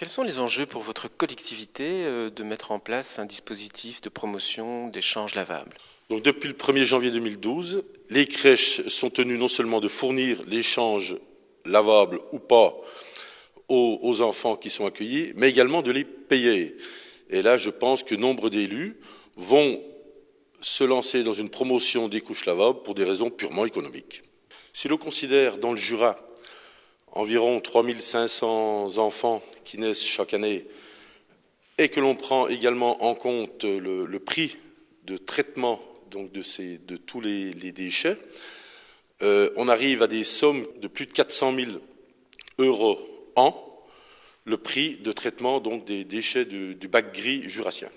Quels sont les enjeux pour votre collectivité de mettre en place un dispositif de promotion d'échanges lavables? Donc depuis le 1er janvier 2012, les crèches sont tenues non seulement de fournir l'échange lavable ou pas aux enfants qui sont accueillis, mais également de les payer. Et là, je pense que nombre d'élus vont se lancer dans une promotion des couches lavables pour des raisons purement économiques. Si l'on considère dans le Jura environ 3500 enfants qui naissent chaque année et que l'on prend également en compte le prix de traitement donc de tous les déchets, on arrive à des sommes de plus de 400 000 € an, le prix de traitement donc des déchets du bac gris jurassien.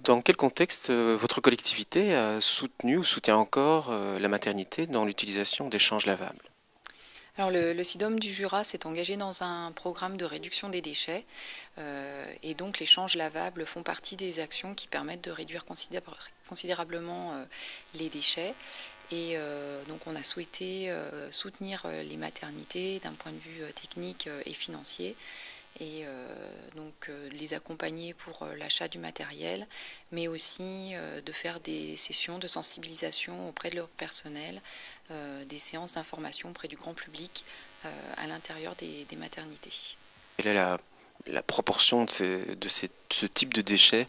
Dans quel contexte votre collectivité a soutenu ou soutient encore la maternité dans l'utilisation d'échanges lavables? Alors le SIDOM du Jura s'est engagé dans un programme de réduction des déchets et donc les échanges lavables font partie des actions qui permettent de réduire considérablement les déchets. Et donc on a souhaité soutenir les maternités d'un point de vue technique et financier et donc les accompagner pour l'achat du matériel, mais aussi de faire des sessions de sensibilisation auprès de leur personnel, des séances d'information auprès du grand public à l'intérieur des maternités. Quelle est la proportion de ce type de déchets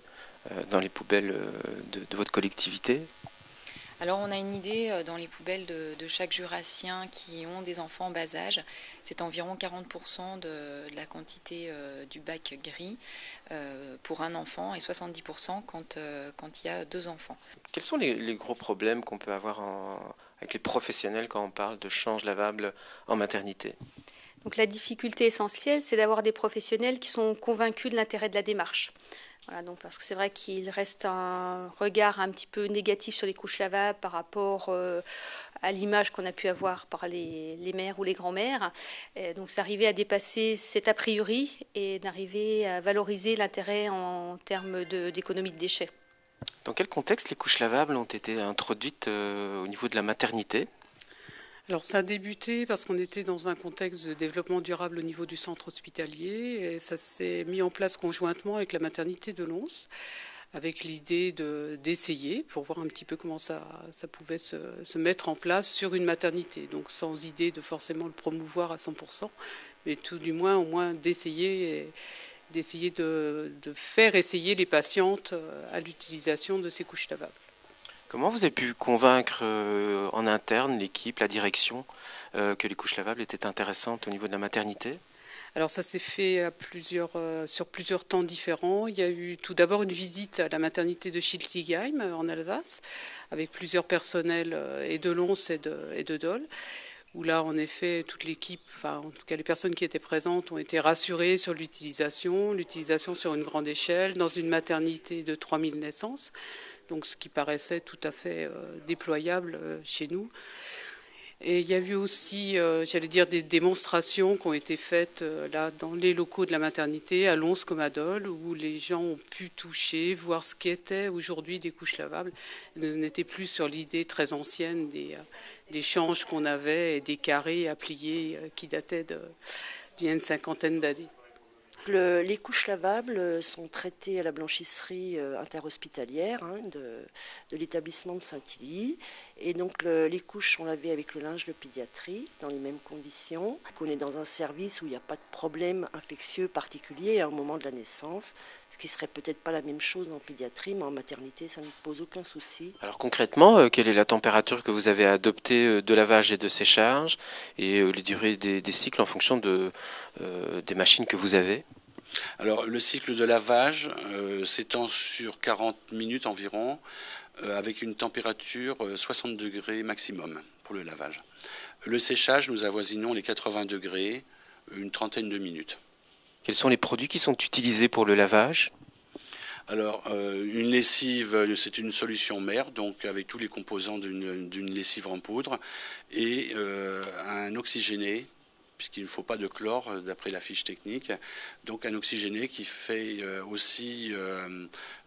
dans les poubelles de votre collectivité? Alors on a une idée dans les poubelles de chaque jurassien qui ont des enfants en bas âge, c'est environ 40% de la quantité du bac gris pour un enfant et 70% quand il y a 2 enfants. Quels sont les gros problèmes qu'on peut avoir avec les professionnels quand on parle de change lavable en maternité? Donc la difficulté essentielle, c'est d'avoir des professionnels qui sont convaincus de l'intérêt de la démarche. Voilà, donc parce que c'est vrai qu'il reste un regard un petit peu négatif sur les couches lavables par rapport à l'image qu'on a pu avoir par les mères ou les grands-mères. Donc c'est arriver à dépasser cet a priori et d'arriver à valoriser l'intérêt en termes d'économie de déchets. Dans quel contexte les couches lavables ont été introduites au niveau de la maternité ? Alors ça a débuté parce qu'on était dans un contexte de développement durable au niveau du centre hospitalier et ça s'est mis en place conjointement avec la maternité de Lons, avec l'idée d'essayer pour voir un petit peu comment ça pouvait se mettre en place sur une maternité. Donc sans idée de forcément le promouvoir à 100%, mais tout du moins au moins d'essayer de faire essayer les patientes à l'utilisation de ces couches lavables. Comment vous avez pu convaincre en interne l'équipe, la direction, que les couches lavables étaient intéressantes au niveau de la maternité ? Alors ça s'est fait sur plusieurs temps différents. Il y a eu tout d'abord une visite à la maternité de Schiltigheim en Alsace, avec plusieurs personnels et de Lons et de Dole, où là en effet toute l'équipe, enfin en tout cas les personnes qui étaient présentes ont été rassurées sur l'utilisation sur une grande échelle, dans une maternité de 3000 naissances. Donc ce qui paraissait tout à fait déployable chez nous. Et il y a eu aussi, des démonstrations qui ont été faites là dans les locaux de la maternité, à Lons comme à Dole, où les gens ont pu toucher, voir ce qu'étaient aujourd'hui des couches lavables. Ils n'étaient plus sur l'idée très ancienne des changes qu'on avait et des carrés à plier qui dataient d'il y a une cinquantaine d'années. Les couches lavables sont traitées à la blanchisserie interhospitalière de l'établissement de Saint-Hilly. Et donc les couches sont lavées avec le linge de pédiatrie dans les mêmes conditions. On est dans un service où il n'y a pas de problème infectieux particulier au moment de la naissance, ce qui serait peut-être pas la même chose en pédiatrie, mais en maternité, ça ne pose aucun souci. Alors concrètement, quelle est la température que vous avez adoptée de lavage et de séchage et les durées des cycles en fonction des machines que vous avez ? Alors le cycle de lavage s'étend sur 40 minutes environ, avec une température 60 degrés maximum pour le lavage. Le séchage, nous avoisinons les 80 degrés, une trentaine de minutes. Quels sont les produits qui sont utilisés pour le lavage ? Alors, une lessive, c'est une solution mère, donc avec tous les composants d'une lessive en poudre, et un oxygéné, puisqu'il ne faut pas de chlore d'après la fiche technique, donc un oxygéné qui fait aussi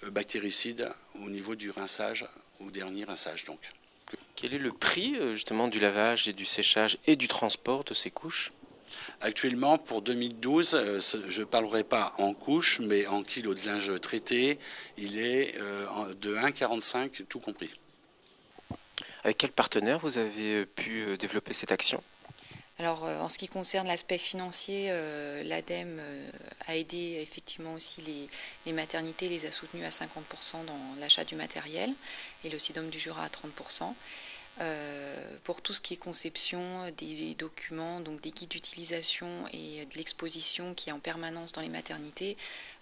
bactéricide au niveau du rinçage, au dernier rinçage donc. Quel est le prix justement du lavage et du séchage et du transport de ces couches ? Actuellement, pour 2012, je ne parlerai pas en couche, mais en kilos de linge traité, il est de 1,45 tout compris. Avec quel partenaire vous avez pu développer cette action ? Alors, en ce qui concerne l'aspect financier, l'ADEME a aidé effectivement aussi les maternités, les a soutenues à 50% dans l'achat du matériel et le SIDOM du Jura à 30%. Pour tout ce qui est conception des documents, donc des guides d'utilisation et de l'exposition qui est en permanence dans les maternités,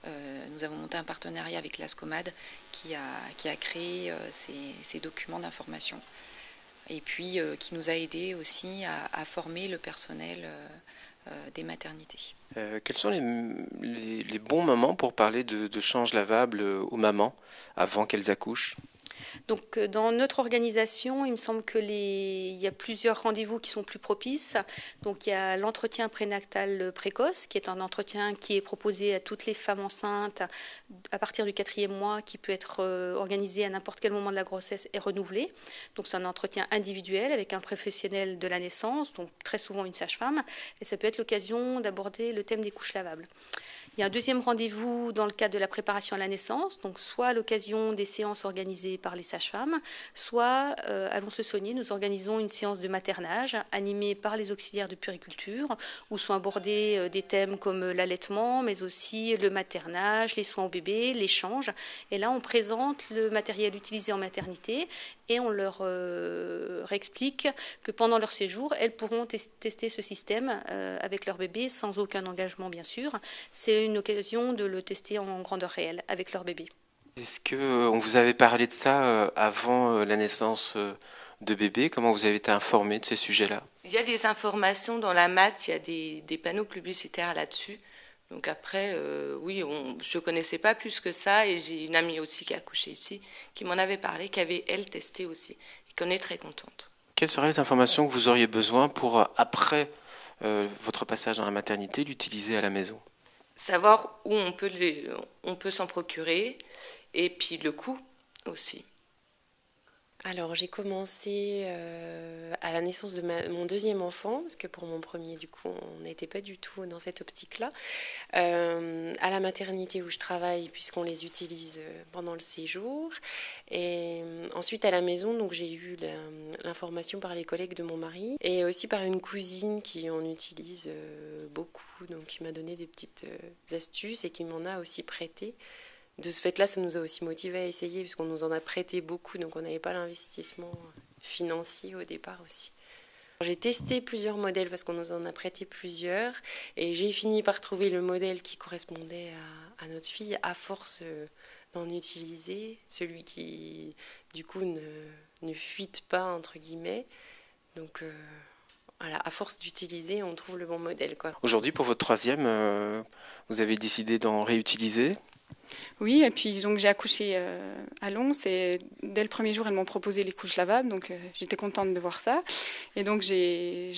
nous avons monté un partenariat avec l'ASCOMAD qui a créé ces documents d'information. Et puis qui nous a aidé aussi à former le personnel des maternités. Quels sont les bons moments pour parler de change lavable aux mamans avant qu'elles accouchent ? Donc, dans notre organisation, il me semble qu'il y a plusieurs rendez-vous qui sont plus propices. Donc, il y a l'entretien prénatal précoce, qui est un entretien qui est proposé à toutes les femmes enceintes à partir du 4e mois, qui peut être organisé à n'importe quel moment de la grossesse et renouvelé. Donc, c'est un entretien individuel avec un professionnel de la naissance, donc très souvent une sage-femme, et ça peut être l'occasion d'aborder le thème des couches lavables. Il y a un deuxième rendez-vous dans le cadre de la préparation à la naissance, donc soit à l'occasion des séances organisées par les sages-femmes, soit à Lons-le-Saunier, nous organisons une séance de maternage animée par les auxiliaires de puériculture, où sont abordés des thèmes comme l'allaitement, mais aussi le maternage, les soins au bébé, l'échange. Et là, on présente le matériel utilisé en maternité et on leur réexplique que pendant leur séjour, elles pourront tester ce système avec leur bébé sans aucun engagement, bien sûr. C'est une occasion de le tester en grandeur réelle avec leur bébé. Est-ce qu'on vous avait parlé de ça avant la naissance de bébé ? Comment vous avez été informé de ces sujets-là ? Il y a des informations dans la mat, il y a des panneaux publicitaires là-dessus. Donc après, oui, je ne connaissais pas plus que ça et j'ai une amie aussi qui a accouché ici qui m'en avait parlé, qui avait elle testé aussi et qu'on est très contente. Quelles seraient les informations que vous auriez besoin pour, après votre passage dans la maternité, l'utiliser à la maison ? Savoir où on peut s'en procurer et puis le coût aussi. Alors j'ai commencé à la naissance de mon deuxième enfant, parce que pour mon premier du coup on n'était pas du tout dans cette optique-là, à la maternité où je travaille puisqu'on les utilise pendant le séjour, et ensuite à la maison donc j'ai eu l'information par les collègues de mon mari et aussi par une cousine qui en utilise beaucoup, donc qui m'a donné des petites astuces et qui m'en a aussi prêté. De ce fait-là, ça nous a aussi motivés à essayer, puisqu'on nous en a prêté beaucoup, donc on n'avait pas l'investissement financier au départ aussi. J'ai testé plusieurs modèles, parce qu'on nous en a prêté plusieurs, et j'ai fini par trouver le modèle qui correspondait à notre fille, à force d'en utiliser, celui qui, du coup, ne fuite pas, entre guillemets. Donc, voilà, à force d'utiliser, on trouve le bon modèle, quoi. Aujourd'hui, pour votre troisième, vous avez décidé d'en réutiliser ? Oui, et puis donc j'ai accouché à Lons et dès le premier jour, elles m'ont proposé les couches lavables, donc j'étais contente de voir ça. Et donc je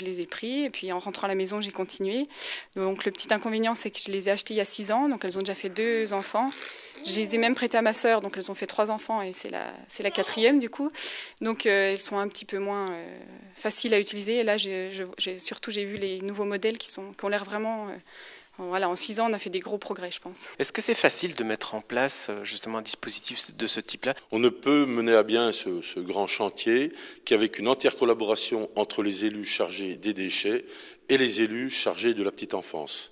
les ai pris et puis en rentrant à la maison, j'ai continué. Donc le petit inconvénient, c'est que je les ai achetés il y a 6 ans, donc elles ont déjà fait 2 enfants. Je les ai même prêtés à ma sœur, donc elles ont fait 3 enfants et c'est la 4e du coup. Donc elles sont un petit peu moins faciles à utiliser. Et là, j'ai vu les nouveaux modèles qui ont l'air vraiment... Voilà, en 6 ans, on a fait des gros progrès, je pense. Est-ce que c'est facile de mettre en place justement un dispositif de ce type-là ? On ne peut mener à bien ce grand chantier qu'avec une entière collaboration entre les élus chargés des déchets et les élus chargés de la petite enfance.